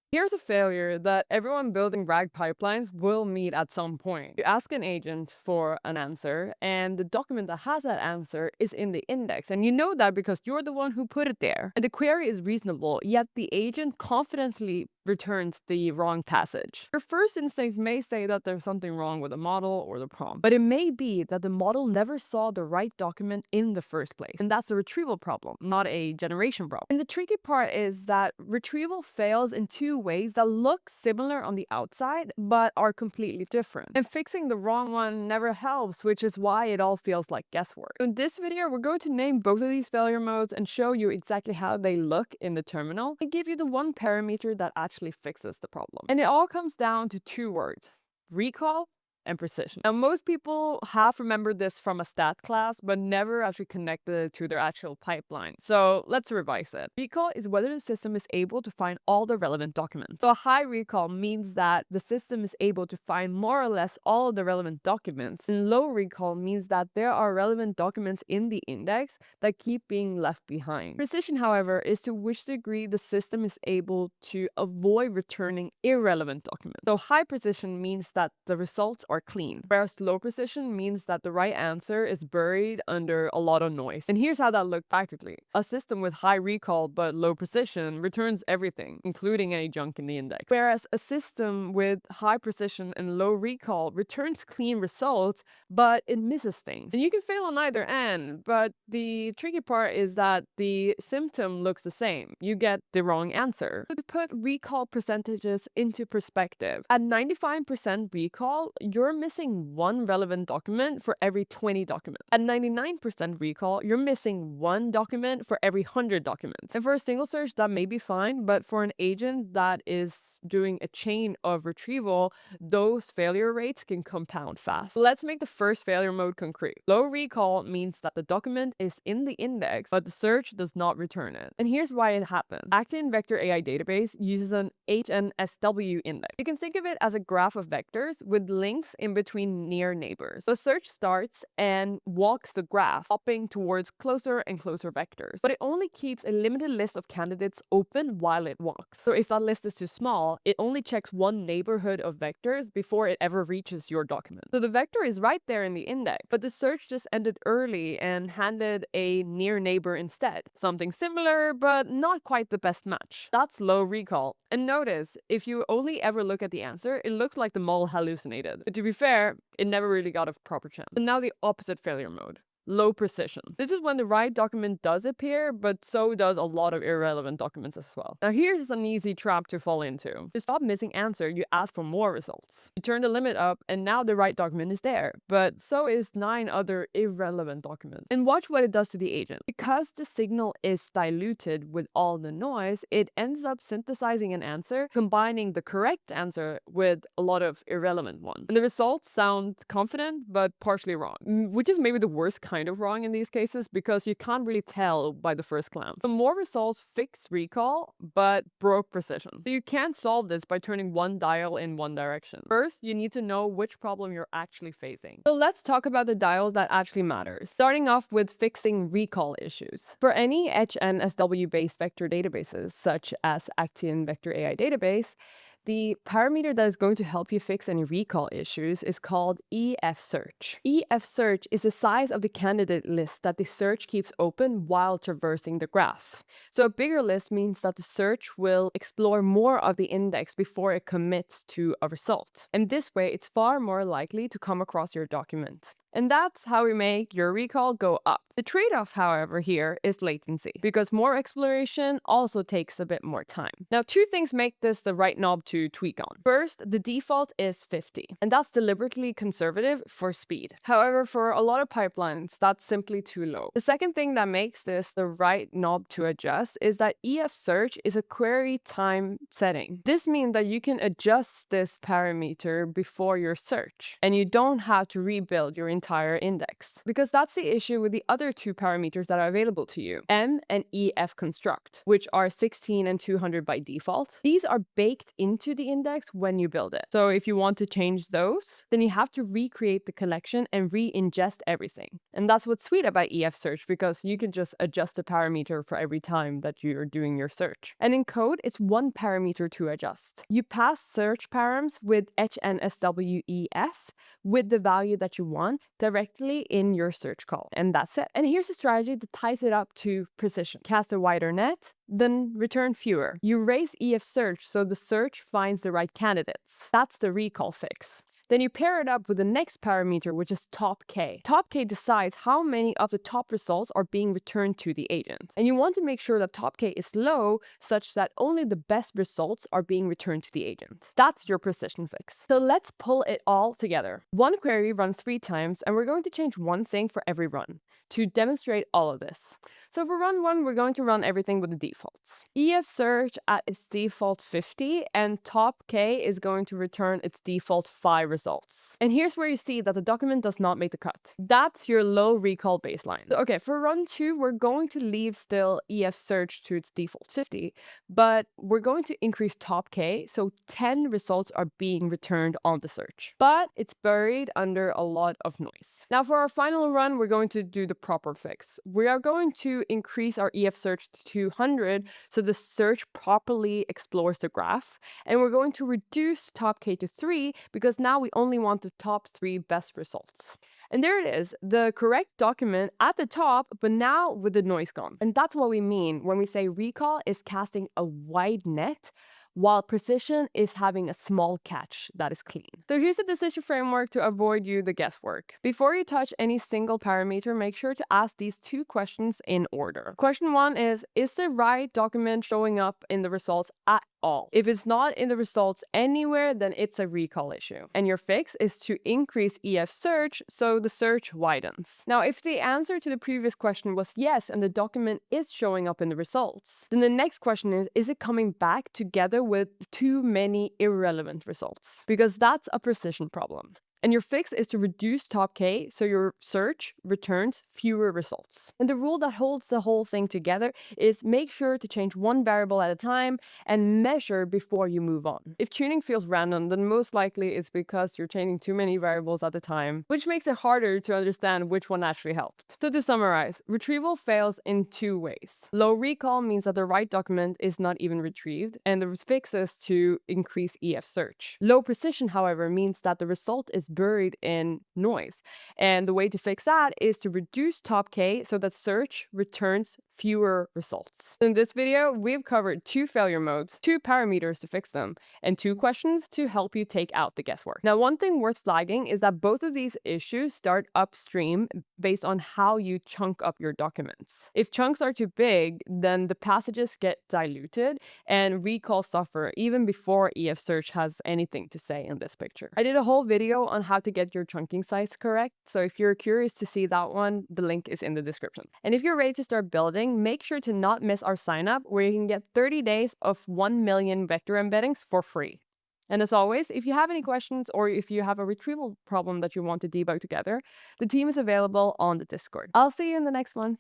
Here's a failure that everyone building RAG pipelines will meet at some point. You ask an agent for an answer, and the document that has that answer is in the index. And you know that because you're the one who put it there. And the query is reasonable, yet the agent confidently returns the wrong passage. Your first instinct may say that there's something wrong with the model or the prompt, but it may be that the model never saw the right document in the first place. And that's a retrieval problem, not a generation problem. And the tricky part is that retrieval fails in two ways that look similar on the outside, but are completely different. And fixing the wrong one never helps, which is why it all feels like guesswork. In this video, we're going to name both of these failure modes and show you exactly how they look in the terminal and give you the one parameter that actually fixes the problem. And it all comes down to two words: recall and precision. Now, most people have remembered this from a stat class, but never actually connected it to their actual pipeline. So let's revise it. Recall is whether the system is able to find all the relevant documents. So a high recall means that the system is able to find more or less all of the relevant documents. And low recall means that there are relevant documents in the index that keep being left behind. Precision, however, is to which degree the system is able to avoid returning irrelevant documents. So high precision means that the results are clean, whereas low precision means that the right answer is buried under a lot of noise. And here's how that looks practically. A system with high recall but low precision returns everything, including any junk in the index. Whereas a system with high precision and low recall returns clean results, but it misses things. And you can fail on either end, but the tricky part is that the symptom looks the same. You get the wrong answer. So to put recall percentages into perspective, at 95% recall, you're missing one relevant document for every 20 documents. At 99% recall, you're missing one document for every 100 documents. And for a single search, that may be fine, but for an agent that is doing a chain of retrieval, those failure rates can compound fast. So let's make the first failure mode concrete. Low recall means that the document is in the index, but the search does not return it. And here's why it happens. Active Vector AI Database uses an HNSW index. You can think of it as a graph of vectors with links in between near neighbors. The search starts and walks the graph, hopping towards closer and closer vectors, but it only keeps a limited list of candidates open while it walks. So if that list is too small, it only checks one neighborhood of vectors before it ever reaches your document. So the vector is right there in the index, but the search just ended early and handed a near neighbor instead. Something similar, but not quite the best match. That's low recall. And notice, if you only ever look at the answer, it looks like the model hallucinated. But to be fair, it never really got a proper chance. And now the opposite failure mode. Low precision. This is when the right document does appear, but so does a lot of irrelevant documents as well. Now here's an easy trap to fall into. To stop missing answer, you ask for more results. You turn the limit up, and now the right document is there, but so is 9 other irrelevant documents. And watch what it does to the agent. Because the signal is diluted with all the noise, it ends up synthesizing an answer, combining the correct answer with a lot of irrelevant ones. And the results sound confident, but partially wrong, which is maybe the worst kind of wrong in these cases because you can't really tell by the first glance. The more results fix recall, but broke precision. So you can't solve this by turning one dial in one direction. First, you need to know which problem you're actually facing. So let's talk about the dials that actually matter, starting off with fixing recall issues. For any HNSW-based vector databases, such as Active Vector AI Database, the parameter that is going to help you fix any recall issues is called EF search. EF search is the size of the candidate list that the search keeps open while traversing the graph. So a bigger list means that the search will explore more of the index before it commits to a result. And this way, it's far more likely to come across your document. And that's how we make your recall go up. The trade-off, however, here is latency, because more exploration also takes a bit more time. Now, two things make this the right knob to tweak on. First, the default is 50, and that's deliberately conservative for speed. However, for a lot of pipelines, that's simply too low. The second thing that makes this the right knob to adjust is that EF search is a query time setting. This means that you can adjust this parameter before your search, and you don't have to rebuild your entire entire index. Because that's the issue with the other two parameters that are available to you, M and EF construct, which are 16 and 200 by default. These are baked into the index when you build it. So if you want to change those, then you have to recreate the collection and re-ingest everything. And that's what's sweet about EF search, because you can just adjust the parameter for every time that you're doing your search. And in code, it's one parameter to adjust. You pass search params with HNSWEF with the value that you want directly in your search call. And that's it. And here's a strategy that ties it up to precision. Cast a wider net, then return fewer. You raise EF search so the search finds the right candidates. That's the recall fix. Then you pair it up with the next parameter, which is top K. Top K decides how many of the top results are being returned to the agent. And you want to make sure that top K is low, such that only the best results are being returned to the agent. That's your precision fix. So let's pull it all together. One query run 3 times, and we're going to change one thing for every run to demonstrate all of this. So for run 1, we're going to run everything with the defaults. EF search at its default 50, and top K is going to return its default 5 results. And here's where you see that the document does not make the cut. That's your low recall baseline. Okay, for run 2, we're going to leave still EF search to its default 50, but we're going to increase top K, so 10 results are being returned on the search. But it's buried under a lot of noise. Now for our final run, we're going to do the proper fix. We are going to increase our EF search to 200 so the search properly explores the graph, and we're going to reduce top K to 3 because now we only want the top 3 best results. And there it is, the correct document at the top, but now with the noise gone. And that's what we mean when we say recall is casting a wide net, while precision is having a small catch that is clean. So here's a decision framework to avoid you the guesswork. Before you touch any single parameter, make sure to ask these 2 questions in order. Question 1 is the right document showing up in the results at all? If it's not in the results anywhere, then it's a recall issue. And your fix is to increase EF search so the search widens. Now, if the answer to the previous question was yes, and the document is showing up in the results, then the next question is it coming back together with too many irrelevant results? Because that's a precision problem. And your fix is to reduce top K so your search returns fewer results. And the rule that holds the whole thing together is make sure to change one variable at a time and measure before you move on. If tuning feels random, then most likely it's because you're changing too many variables at a time, which makes it harder to understand which one actually helped. So to summarize, retrieval fails in 2 ways. Low recall means that the right document is not even retrieved, and the fix is to increase EF search. Low precision, however, means that the result is buried in noise. And the way to fix that is to reduce top K so that search returns fewer results. In this video, we've covered 2 failure modes, 2 parameters to fix them, and 2 questions to help you take out the guesswork. Now, one thing worth flagging is that both of these issues start upstream based on how you chunk up your documents. If chunks are too big, then the passages get diluted and recall suffer even before EF search has anything to say in this picture. I did a whole video on how to get your chunking size correct, so if you're curious to see that one, the link is in the description. And if you're ready to start building, make sure to not miss our sign up where you can get 30 days of 1 million vector embeddings for free. And as always, if you have any questions or if you have a retrieval problem that you want to debug together, the team is available on the Discord. I'll see you in the next one.